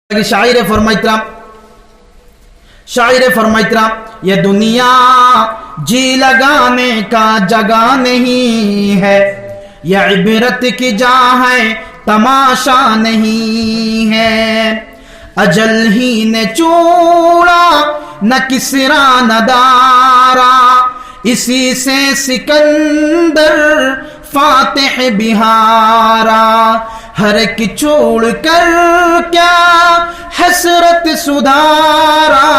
शायरे फरमाइतरा ये दुनिया जी लगाने का जगह नहीं है, ये इबरत की जा है तमाशा नहीं है। अजल ही ने चूड़ा न किसरा न दारा, इसी से सिकंदर फातिह बिहारा। हर एक छोड़ कर क्या हसरत सुधारा,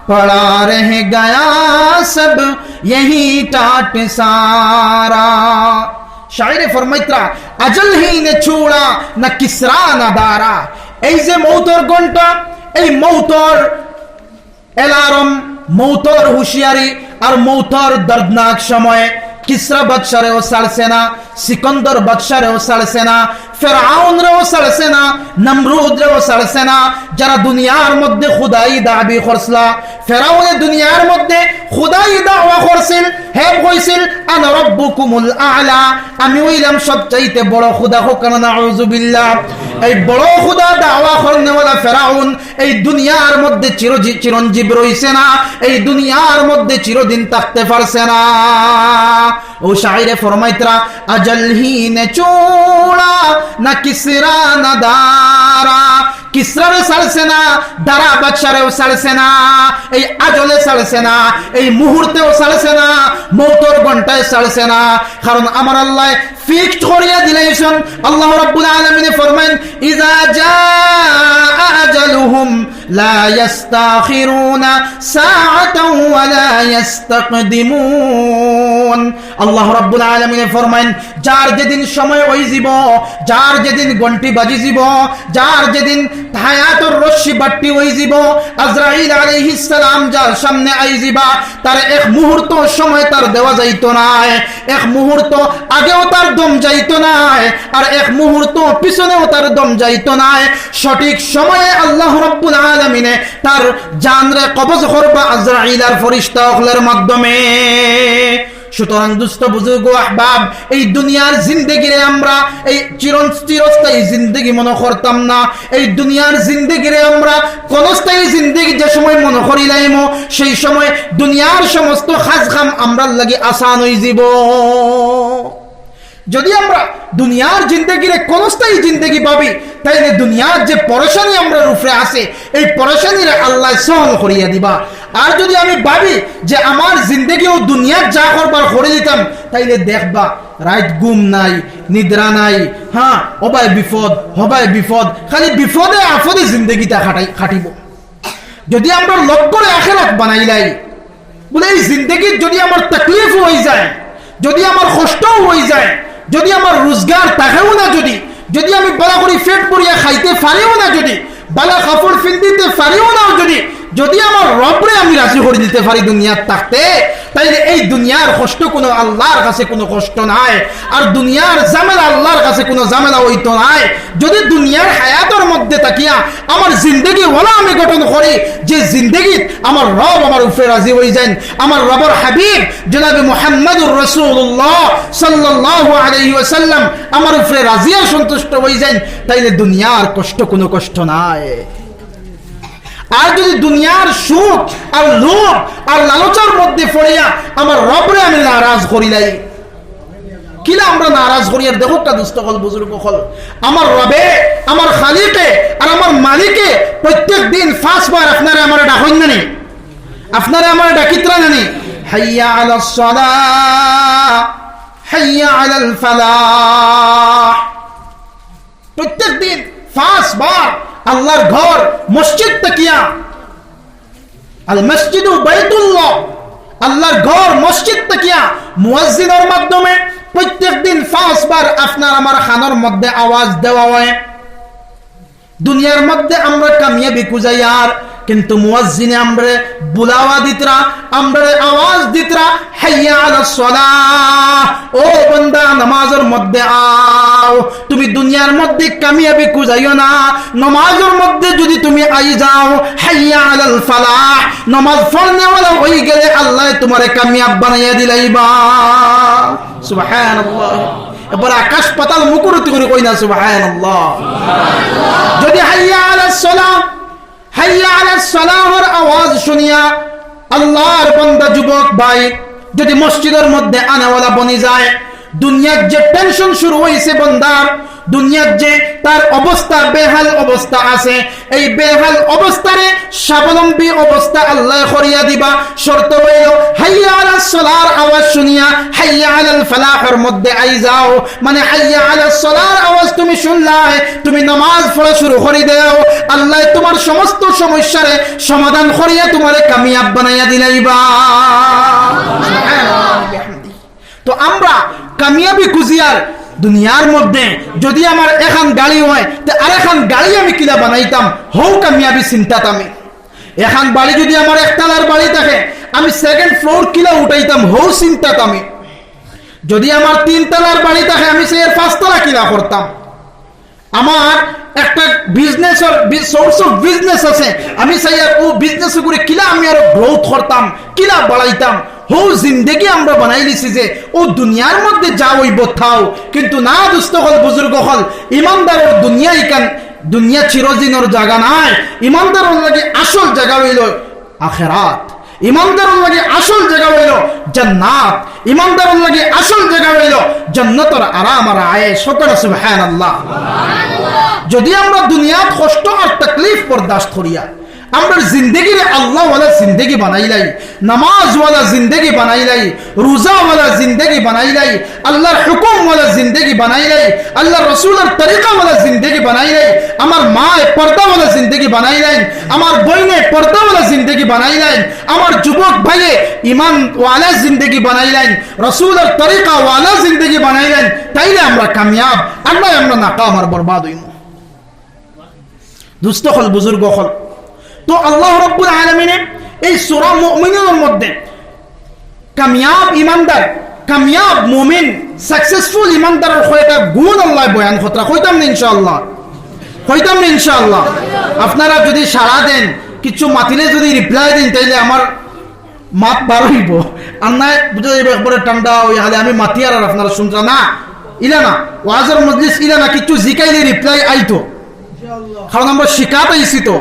पड़ा रह गया सब यही टाट सारा। शायरे फरमाइतरा अजल ही ने छोड़ा न किसरा न दारा। এই যে মৌতর ঘন্টা, এই মৌতর এলার্ম, মৌতর হুঁশিয়ারি আর মৌতর দর্দনাক সময়ে কিসরা বাদশারেও ছাড়ছে না, সিকন্দর বাদশারেও ছাড়ছে না, ফেরাউনরেও ছাড়ছে না, নমরুদরেও ছাড়ছে না। যারা দুনিয়ার মধ্যে খুদাই দাবি করছিল, ফেরাউনে দুনিয়ার মধ্যে খুদাই দাওয়া করছিল, হে কইছিল আনা রাব্বুকুমুল আ'লা, আমি হইলাম সবচাইতে বড় খুদা। হোক না নাউযুবিল্লাহ। এই বড় খুদা দাওয়া করনেওয়ালা ফেরাউন এই দুনিয়ার মধ্যে চিরঞ্জীব রইছে না, এই দুনিয়ার মধ্যে চিরদিন থাকতে পারছে না। ও শায়রে ফরমাইতরা अजल ही ने चूड़ा न किसरा न दारा। কিসরা রে ছাড়ছে না, দারা বাদশারেও ছাড়ছে না, এই আজলে ছাড়ছে না, এই মুহূর্তেও ছাড়ছে না, মৌতর ঘন্টায় ছাড়ছে না। কারণ আমার আল্লাহ ফিক্সড করিয়া দিলেন। আল্লাহ রাব্বুল আলামিন ফরমান ইজা জাআ আজালুহুম লা ইস্তাখিরুনা সাআতাও ওয়া লা ইস্তাকদিমুন। আল্লাহ রাব্বুল আলামিন ফরমান যার যেদিন সময় হই যাব, যার যেদিন ঘন্টি বাজি যাব, যার যেদিন হায়াতুর রশি বাট্টি হই যাব, আজরাইল আলাইহিস সালাম যার সামনে আই যাবা, তার এক মুহূর্ত সময় তার দেওয়া যাইতো না, এক মুহূর্ত আগেও তার দম যাইতো না, আর এক মুহূর্ত পিছনেও তার দম যাইতো না। সঠিক সময়ে আল্লাহ রাব্বুল আলামিন তার জানরে কবজ করবা আজরাইল আর ফেরেশতা হলের মাধ্যমে। সুতরাং দুস্থ বুজুর্গ আহবাব, এই দুনিয়ার জিন্দেগিরে আমরা এই চিরস্থায়ী জিন্দেগি মনে করতাম না। এই দুনিয়ার জিন্দেগিরে আমরা ক্ষণস্থায়ী জিন্দেগি যে সময় মনে করিলাম, সেই সময় দুনিয়ার সমস্ত কাজ কাম আমরার লাগি আসান হয়ে যাব। যদি আমরা দুনিয়ার জিন্দেগিরে ক্ষণস্থায়ী জিন্দেগি পাবি, তাইলে দুনিয়ার যে পরেশানি আমরা রূপে আছে, এই পরেশানিরে আল্লাহ সহল করিয়া দিবা। আর যদি আমি ভাবি যে আমার জিন্দেগিও দুনিয়ার যা করবার করে দিতাম, তাইলে দেখবা রাত ঘুম নাই, নিদ্রা নাই, হ্যাঁ হবাই বিপদ, হবাই বিপদ, খালি বিপদে আপদে জিন্দেগিটা খাটিব। যদি আমরা লক্ষ্য করে আখিরাত বানাইলাই, বলে এই জিন্দেগির যদি আমার তকলিফ হয়ে যায়, যদি আমার কষ্টও হয়ে যায়, যদি আমার রোজগার থাকেও না, যদি আমি বালা করে পেট ভরিয়া খাইতে পারিও না, যদি বালা কাপড় পিন্দিতে পারিও না, যদি আমার রবরে আমি রাজি করে দিতে পারি দুনিয়ার থাকতে, তাইলে এই দুনিয়ার কষ্ট কোনো আল্লাহর কাছে কোনো কষ্ট নাই, আর দুনিয়ার ঝামেলা আল্লাহর কাছে কোনো ঝামেলা হইতো নাই। যদি দুনিয়ার হায়াতের মধ্যে তাকিয়া আমার জিন্দেগি ওলা আমি গঠন করি, যে জিন্দেগিত আমার রব আমার উপরে রাজি হয়ে যান, আমার রবর হাবিব জনাবে মুহাম্মদুর রাসূলুল্লাহ সাল্লাল্লাহু আলাইহি ওয়াসাল্লাম আমার উপরে রাজি আর সন্তুষ্ট হয়ে যান, তাইলে দুনিয়ার কষ্ট কোনো কষ্ট নাই। আর যদি দুনিয়ার সুখ আর লোভ আর লালচার মধ্যে পড়িয়া আমার রবরে আমি নারাজ করিলাই, কিলা আমরা নারাজ করি? আর দেখো একটা দুষ্ট হল বুজুর্গ হল, আমার রবে, আমার খালিকে আর আমার মালিকে প্রত্যেক দিন 5 বার আপনারা আমার ডাকইন না নি, আপনারা আমার ডাকিত্রা না নি, হাইয়া আলাস সালাহ, হাইয়া আলাল ফালাহ। প্রত্যেক দিন 5 বার আল্লাহর ঘর মসজিদ তাকিয়া, আল মসজিদু বাইতুল্লাহ, আল্লাহর ঘর মসজিদ তাকিয়া মুয়াজ্জিনের মাধ্যমে প্রত্যেক দিন 5 বার আপনার আমার খানার মধ্যে আওয়াজ দেওয়া হয়। দুনিয়ার মধ্যে আমরা কামিয়াবি খুঁজাই, আর কিন্তু মুয়াজ্জিনে আমরা বুলাওয়া দিতরা, আমরা আওয়াজ দিতরা হাইয়া আলাস সালাহ, ও বান্দা নামাজের মধ্যে আও। তুমি দুনিয়ার মধ্যে কামিয়াবি খুঁজাইও না, নামাজের মধ্যে যদি তুমি আই যাও, হাইয়া আলাল ফালাহ, নামাজ পড়নেওয়ালা হয়ে গেলে আল্লাহ তোমারে কামিয়াব বানাইয়া দিলাইবা। সুবহানাল্লাহ। এবার আকাশ পাতাল মুকুরতি করে কই না সুবহানাল্লাহ। যদি হাইয়া আলাস সালাহ সালাহর আওয়াজ শুনিয়া আল্লাহর বান্দা যুবক ভাই যদি মসজিদের মধ্যে আনাওয়ালা বনি যায়, দুনিয়ার যে টেনশন শুরু হয়েছে বান্দার, দুনিয়ার যে তার অবস্থা বেহাল অবস্থা আছে, এই বেহাল অবস্থারে স্বাবলম্বী অবস্থা আল্লাহ করিয়া দিবা। শর্ত হইল হাইয়া আলাস সালার আওয়াজ শুনিয়া হাইয়া আলাল ফালাহের মধ্যে আই যাও। মানে হাইয়া আলাস সালার আওয়াজ তুমি শুনলাই, তুমি নামাজ পড়া শুরু করে দাও, আল্লাহ তোমার সমস্ত সমস্যারে সমাধান করিয়া তোমারে কামিয়াব বানাইয়া দিলাইবা। তো আমরা কামিয়াবি খুঁজিয়ার দুনিয়ার মধ্যে যদি আমার এখন গাড়ি হয় তো আর এখন গাড়ি আমি কিলা বানাইতাম, হও কামিয়াবি চিন্তাত আমি। এখন বাড়ি যদি আমার একতলার বাড়ি থাকে আমি সেকেন্ড ফ্লোর কিলা উঠাইতাম, হও চিন্তাত আমি। যদি আমার 3 তলার বাড়ি থাকে আমি সে 5 তলা কিলা করতাম। আমার একটা বিজনেসের সোর্স অফ বিজনেস আছে, আমি চাই ও বিজনেস করে কিলা আমি আরো গ্রোথ করতাম, কিলা বাড়াইতাম। হো জিন্দেগি আমরা বানাই লিছি যে ও দুনিয়ার মধ্যে যা হইব থাও, কিন্তু না দুস্থ হল বুজুর্গ হল ইমানদারের দুনিয়া ইকান দুনিয়া চিরদিনের জায়গা নাই। ইমানদারের লাগে আসল জায়গা হইল আখিরাত, ইমানদারের লাগে আসল জায়গা হইল জান্নাত, ইমানদারের লাগে আসল জায়গা হইল জান্নাতের আরাম আর আয়েশ। সকলে সুবহানাল্লাহ। যদি আমরা দুনিয়াত কষ্ট আর তাকলিফ বরদাস্ত করিয়া আমরা জিন্দগিরে আল্লাহ ওয়ালা জিন্দগি বানাইলাই, নামাজ ওয়ালা জিন্দগি বানাইলাই, রোজা ওয়ালা জিন্দগি বানাইলাই, আল্লাহর হুকুম ওয়ালা জিন্দগি বানাইলাই, আল্লাহ রসুলের তরিকা ওয়ালা জিন্দগি বানাইলাই, আমার মা পর্দা ওয়ালা জিন্দগি বানাইলাই, আমার বইনে পর্দা ওয়ালা জিন্দগি বানাইলাই, আমার যুবক ভাইয়ে ইমান ওয়ালা জিন্দগি বানাইলাই, রসুলের তরিকা ওয়ালা জিন্দগি বানাইলাই, তাইলে আমরা কামিয়াব, আল্লাহ আমরা নাকাম আর বরবাদ হইব। দুস্থ হল বুজুর্গ হল। তো আল্লাহ রাব্বুল আলামিনের এই সূরা মুমিনের মধ্যে কামিয়াব ইমানদার, কামিয়াব মুমিন, সাকসেসফুল ইমানদারের কয়টা গুণ আল্লাহ বয়ান করতে কইতাম না ইনশাআল্লাহ, কইতাম না ইনশাআল্লাহ। আপনারা যদি সারা দেন কিছু মাতিলে যদি রিপ্লাই দেন তাইলে আমার মাত বার হইব, আর না বুঝা যাবে একবারে ঠান্ডা ওই হালে আমি মাতি আর আপনারা শুনছেন না ইলা না ওয়াজের মজলিস ইলা না কিছু জিকাইলে রিপ্লাই আইতো, কারণ আমরা শিখাতে আইছি তো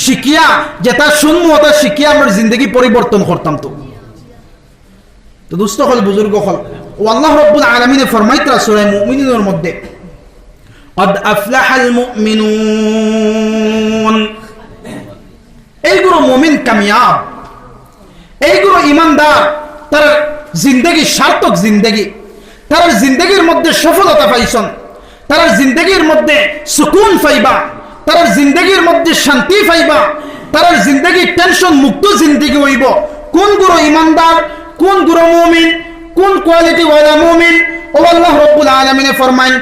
শিখিয়া যেটা শুনবো ওটা শিখিয়া আমার জিন্দগি পরিবর্তন করতাম। তো দুস্থ হল বুজুর্গ হল ও আল্লাহ রাব্বুল আলামিন ফরমাইতা সূরা মুমিনুনের মধ্যে قد أفلح المؤمنون, এইগুলো মুমিন কামিয়াব, এইগুলো ইমানদার, তার জিন্দগি সার্থক জিন্দগি, তার জিন্দগির মধ্যে সফলতা পাইছেন, তার জিন্দগির মধ্যে সুকুন পাইবা, তার জিন্দগির মধ্যে শান্তি পাইবা, তার জিন্দগি টেনশন মুক্ত জিন্দগি হইব। কোন গুরু ইমানদার, কোন গুরু মুমিন, কোন কোয়ালিটি ওয়ালা মুমিন? ও আল্লাহ রাব্বুল আলামিন ফরমান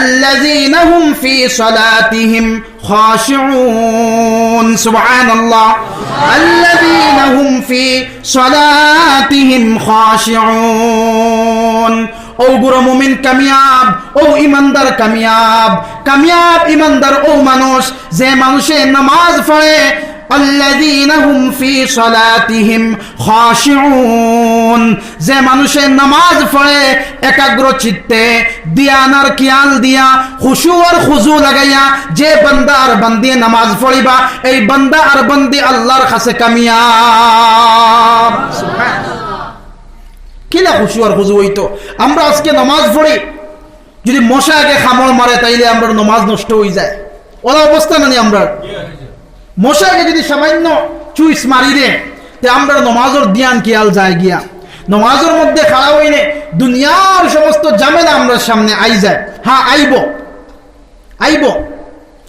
الذين هم في صلاتهم خاشعون, সুবহানাল্লাহ, الذين هم في صلاتهم خاشعون। ও গুরু মুমিন কামিয়াব, ও ইমানদার কামিয়াব, কামিয়াব ইমানদার ও মানুষ যে মানুষে নামাজ পড়ে الذين هم في صلاتهم خاشعون, যে মানুষে নামাজ পড়ে একাগ্র চিত্তে দিয়ানার খেয়াল দিয়া খুশু আর খুজু লাগাইয়া যে বান্দা আর বান্দি নামাজ পড়িবা এই বান্দা আর বান্দি আল্লাহর কাছে কামিয়াব। সুবহানাল্লাহ। কিলা খুশু আর খুজু হইতো? আমরা আজকে নামাজ পড়ি, যদি মশা আগে খামড় মারে তাইলে আমরা নামাজ নষ্ট হয়ে যায়, ওলা অবস্থা নানি আমরা মশাকে যদি সামান্য চুইস মারি দে তে আমরা নমাজের ধ্যান খেয়াল যায় গিয়া, নমাজের মধ্যে খাড়া হইলে দুনিয়ার সমস্ত ঝামেলা আমরা সামনে আই যায়। হ্যাঁ আইব আইব।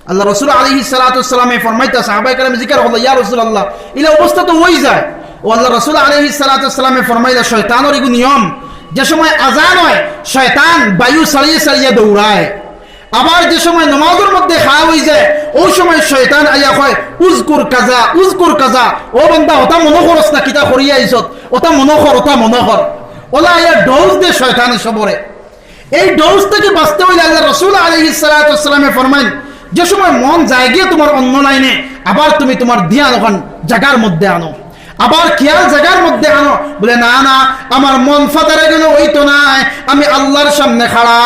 আল্লাহ রাসূল আলাইহিস সালাতু ওয়াস সালাম ফরমাইতা সাহাবায়ে কেরাম জিকির হলো ইয়া রাসূলুল্লাহ, ইলা অবস্থা তো হই যায়। ও আল্লাহ রাসূল আলাইহিস সালাতু ওয়াস সালাম ফরমাইলা শয়তানের ইগু নিয়ম, যে সময় আযান হয় শয়তান বায়ু সারিয়ে সারিয়ে দৌড়ায়, আবার যে সময় নামাজের মধ্যে খাওয়া হয়ে যায় ওই সময় শয়তান আইয়া কয় উজকুর কাজা উজকুর কাজা, ও বান্দা ওটা মনে করস না কিতা করিয়া আইছত, ওটা মনে কর ওটা মনে কর, ওলা আইয়া ডোজ দে শয়তানের সবরে। এই ডোজ থেকে বাঁচতে হইলে আল্লাহ রাসূল আলাইহিস সালাতু ওয়াস সালাম ফরমাইন যে সময় মন যায় গিয়ে তোমার অন্য লাইনে আবার তুমি তোমার ধ্যান ওখান জায়গার মধ্যে আনো, আবার খেয়াল জায়গার মধ্যে আনো। বলে না না আমার মন ফাতারে গেল ওই তো নাই, আমি আল্লাহর সামনে খাড়া।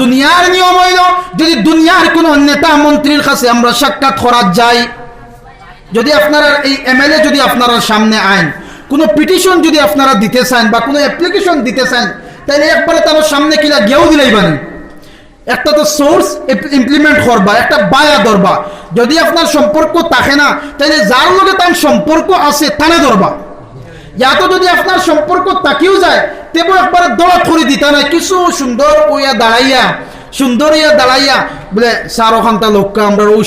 দুনিয়ার নিয়ম হইল যদি দুনিয়ার কোন নেতা মন্ত্রীর কাছে আমরা সাক্ষাৎ করা যাই, যদি আপনারা এই এমএলএ যদি আপনারা সামনে আইন কোনো পিটিশন যদি আপনারা দিতে চান বা কোনো অ্যাপ্লিকেশন দিতে চান, তাহলে একবারে তার সামনে কিনা গেও দিলেই বানি একটা তো সোর্স ইমপ্লিমেন্ট করবা, একটা বায়া ধরবা। যদি আপনার সম্পর্ক থাকে না, তাহলে যার লগে তার সম্পর্ক আছে তানে ধরবা। তো যদি আপনার সম্পর্ক তাকিয়েও যায়, তেবো একবার দৌড়া করে দিতা না, কিছু সুন্দর ওইয়া দাঁড়াইয়া সুন্দর ইয়া দাঁড়াইয়া বলে স্যার ওখানটা লোককে আমরা ওই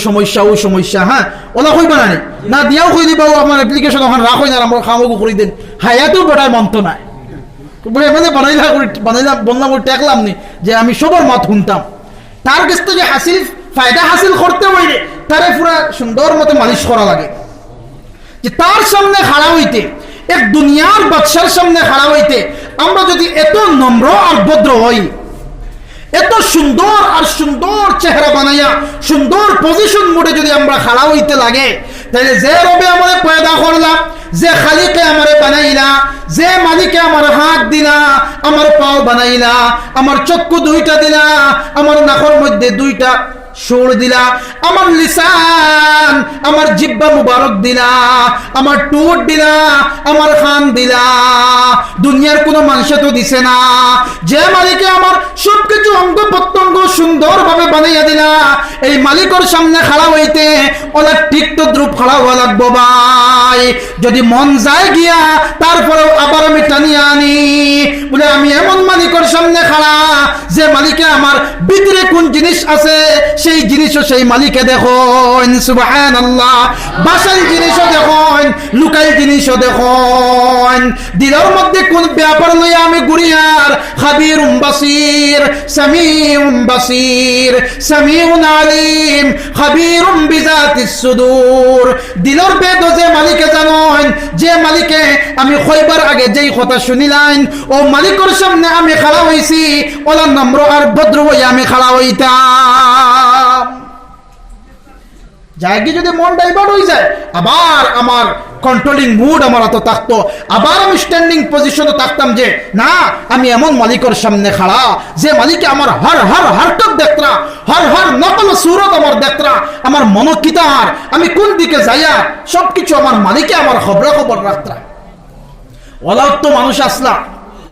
সমস্যা হ্যাঁ ওলা কইবা না না দিয়াও কই দিবা আমার অ্যাপ্লিকেশন ওখানে রাখই না আমরা খামোগো করে দিন হায়াতেও বেটার মন্ত নাই বলে মানে বানাইলাম বললাম ওই টেকলাম নি যে আমি সবার মত শুনতাম। তার কাছ থেকে ফায়দা হাসিল করতে হইলে তারে পুরা সুন্দর মতো মালিশ করা লাগে। যে তার সামনে খাড়া হইতে, এক দুনিয়ার বাদশার সামনে খাড়া হইতে আমরা যদি এত নম্র আর ভদ্র হই, এত সুন্দর আর সুন্দর চেহারা বানাইয়া সুন্দর পজিশন মোডে যদি আমরা খাড়া হইতে লাগে, তাহলে যে রবে আমারে পয়দা করলা, যে খালিকে আমারে বানাইলা, যে মালিকে আমার হাত দিলা, আমার পাও বানাইলা, আমার চক্ষু দুইটা দিলা, আমার নাকের মধ্যে দুইটা সুর দিলা, আমার লিসান আমার জিহ্বা মুবারক দিলা, আমার ঠোঁট দিলা, আমার কান দিলা, দুনিয়ার কোনো মানুষ তো দিছে না। যে মালিকে আমার সবকিছু অঙ্গ প্রত্যঙ্গ সুন্দরভাবে বানাইয়া দিলা, এই মালিকের সামনে খাড়া হইতে ওলা টিকটক দ্রুপ খাড়া হওয়া লাগবো ভাই। যদি মন যায় গিয়া তারপরেও আবার আমি টানিয়ে আনি বলে আমি এমন মালিকের সামনে খাড়া, যে মালিকে আমার ভিতরে কোন জিনিস আছে সেই জিনিসও সেই মালিকে দেখুন, সুবহানাল্লাহ। বাসাই জিনিসও দেখুন, লুকাই জিনিসও দেখুন, দিলের মধ্যে কোন ব্যাপার লইয়া আমি গুড়িয়ার খাবিরুম বাসির সামিউম বাসির সামিউন আলিম খাবিরুম বিজাতিস সুদূর। দিলের বেদ যে মালিকে জানেন, যে মালিকে আমি কইবার আগে যেই কথা শুনিলাম ও মালিকের সামনে আমি খাড়া হইছি, ওলা নম্র আর ভদ্র হইয়া আমি খাড়া হইতাম। যাই যদি মন ডাইভার্ট হয়ে যায়, আবার আমার কন্ট্রোলিং মুড আমার এত থাকতো, আবার আমি স্ট্যান্ডিং পজিশনে থাকতাম যে না আমি এমন মালিকের সামনে খাড়া, যে মালিকে আমার হর হরকত দেখতরা, হর নকল সুরত আমার দেখতরা, আমার মনকিতার আমি কোন দিকে যাইয়া সবকিছু আমার মালিকে আমার খবর রাখতরা। ওলাও তো মানুষ আসলা